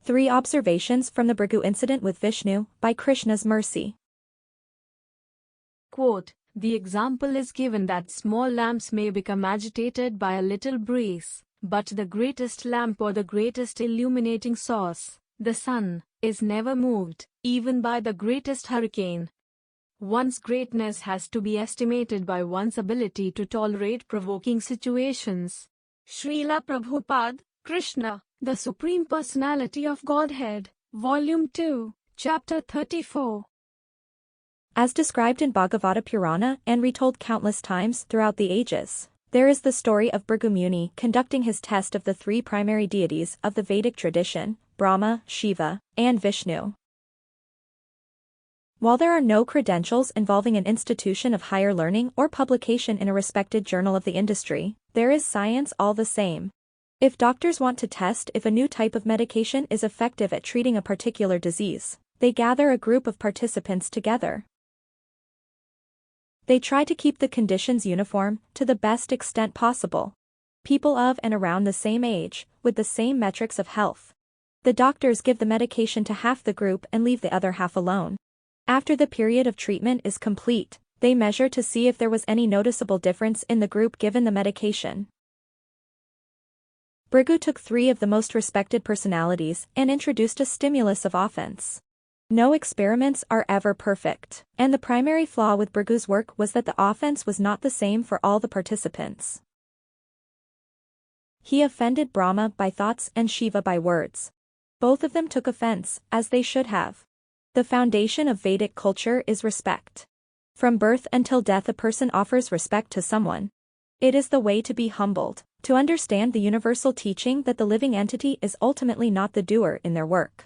3 Observations from the Bhrigu Incident with Vishnu, by Krishna's mercy. Quote, the example is given that small lamps may become agitated by a little breeze, but the greatest lamp or the greatest illuminating source, the sun, is never moved, even by the greatest hurricane. One's greatness has to be estimated by one's ability to tolerate provoking situations. Shrila Prabhupada, Krishna, the Supreme Personality of Godhead, Volume 2, Chapter 34. As described in Bhagavad Purana and retold countless times throughout the ages, there is the story of Bhrigu Muni conducting his test of the 3 primary deities of the Vedic tradition, Brahma, Shiva, and Vishnu. While there are no credentials involving an institution of higher learning or publication in a respected journal of the industry, there is science all the same. If doctors want to test if a new type of medication is effective at treating a particular disease, they gather a group of participants together. They try to keep the conditions uniform to the best extent possible. People of and around the same age, with the same metrics of health. The doctors give the medication to half the group and leave the other half alone. After the period of treatment is complete, they measure to see if there was any noticeable difference in the group given the medication. Bhrigu took 3 of the most respected personalities and introduced a stimulus of offense. No experiments are ever perfect, and the primary flaw with Bhrigu's work was that the offense was not the same for all the participants. He offended Brahma by thoughts and Shiva by words. Both of them took offense, as they should have. The foundation of Vedic culture is respect. From birth until death a person offers respect to someone. It is the way to be humbled, to understand the universal teaching that the living entity is ultimately not the doer in their work.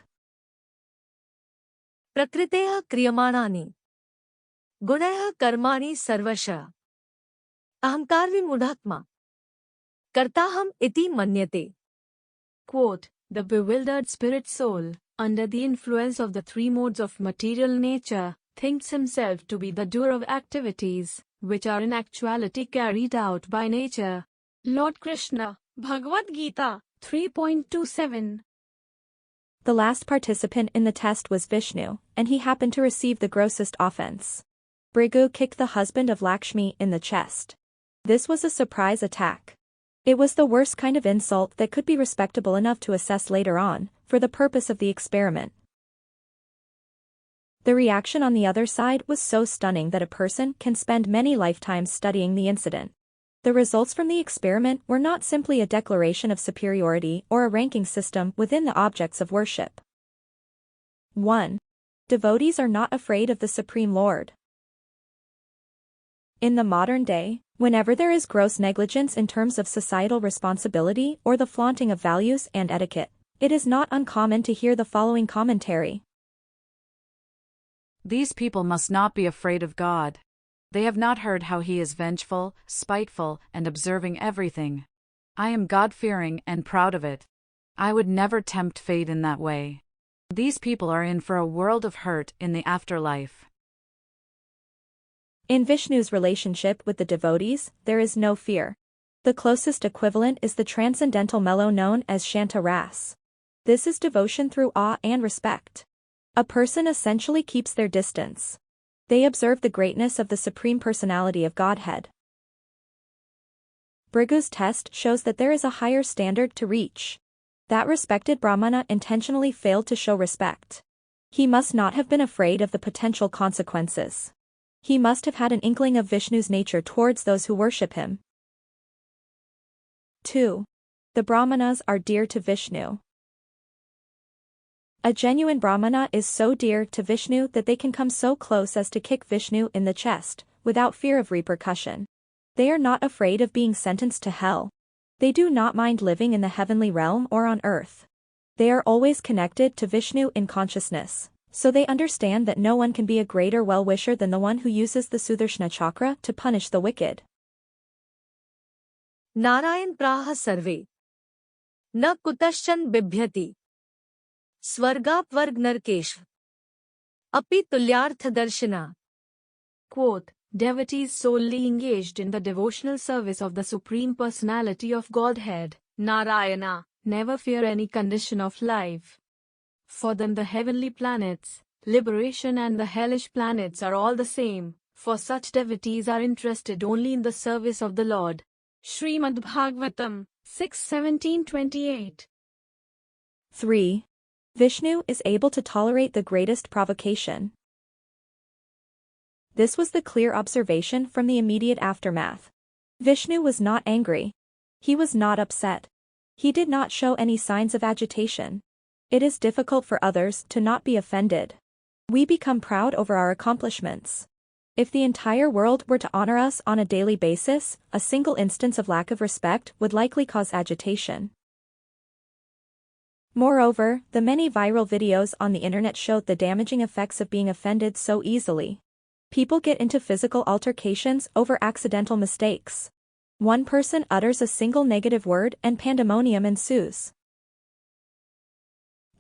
प्रकृतेः क्रियमाणानि गुणैः कर्माणि सर्वशः अहंकारविमूढात्मा कर्ताहम् इति मन्यते. Quote, the bewildered spirit soul, under the influence of the 3 modes of material nature, thinks himself to be the doer of activities, which are in actuality carried out by nature. Lord Krishna, Bhagavad-gita, 3.27. The last participant in the test was Vishnu, and he happened to receive the grossest offense. Bhrigu kicked the husband of Lakshmi in the chest. This was a surprise attack. It was the worst kind of insult that could be respectable enough to assess later on, for the purpose of the experiment. The reaction on the other side was so stunning that a person can spend many lifetimes studying the incident. The results from the experiment were not simply a declaration of superiority or a ranking system within the objects of worship. 1. Devotees are not afraid of the Supreme Lord. In the modern day, whenever there is gross negligence in terms of societal responsibility or the flaunting of values and etiquette, it is not uncommon to hear the following commentary. These people must not be afraid of God. They have not heard how he is vengeful, spiteful, and observing everything. I am God-fearing and proud of it. I would never tempt fate in that way. These people are in for a world of hurt in the afterlife. In Vishnu's relationship with the devotees, there is no fear. The closest equivalent is the transcendental mellow known as Shanta Ras. This is devotion through awe and respect. A person essentially keeps their distance. They observe the greatness of the Supreme Personality of Godhead. Bhrigu's test shows that there is a higher standard to reach. That respected Brahmana intentionally failed to show respect. He must not have been afraid of the potential consequences. He must have had an inkling of Vishnu's nature towards those who worship him. 2. The Brahmanas are dear to Vishnu. A genuine Brahmana is so dear to Vishnu that they can come so close as to kick Vishnu in the chest, without fear of repercussion. They are not afraid of being sentenced to hell. They do not mind living in the heavenly realm or on earth. They are always connected to Vishnu in consciousness, so they understand that no one can be a greater well-wisher than the one who uses the Sudarshana chakra to punish the wicked. Narayan प्राह सर्वे न कुतश्चन बिभ्यति स्वर्गापवर्ग नरकेश अपि तुल्यार्थदर्शिना. Quote, devotees solely engaged in the devotional service of the Supreme Personality of Godhead, Narayana, never fear any condition of life. For them the heavenly planets, liberation and the hellish planets are all the same, for such devotees are interested only in the service of the Lord. Srimad Bhagavatam 6:17-28. 3. Vishnu is able to tolerate the greatest provocation. This was the clear observation from the immediate aftermath. Vishnu was not angry. He was not upset. He did not show any signs of agitation. It is difficult for others to not be offended. We become proud over our accomplishments. If the entire world were to honor us on a daily basis, a single instance of lack of respect would likely cause agitation. Moreover, the many viral videos on the internet showed the damaging effects of being offended so easily. People get into physical altercations over accidental mistakes. One person utters a single negative word and pandemonium ensues.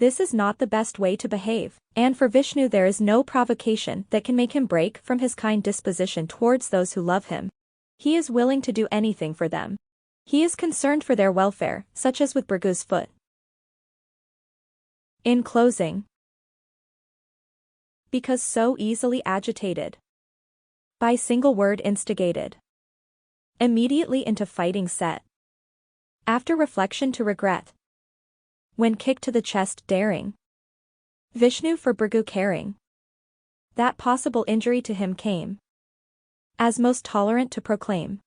This is not the best way to behave, and for Vishnu there is no provocation that can make him break from his kind disposition towards those who love him. He is willing to do anything for them. He is concerned for their welfare, such as with Bhrigu's foot. In closing, because so easily agitated, by single word instigated, immediately into fighting set, after reflection to regret, when kicked to the chest daring, Vishnu for Bhrigu caring, that possible injury to him came, as most tolerant to proclaim.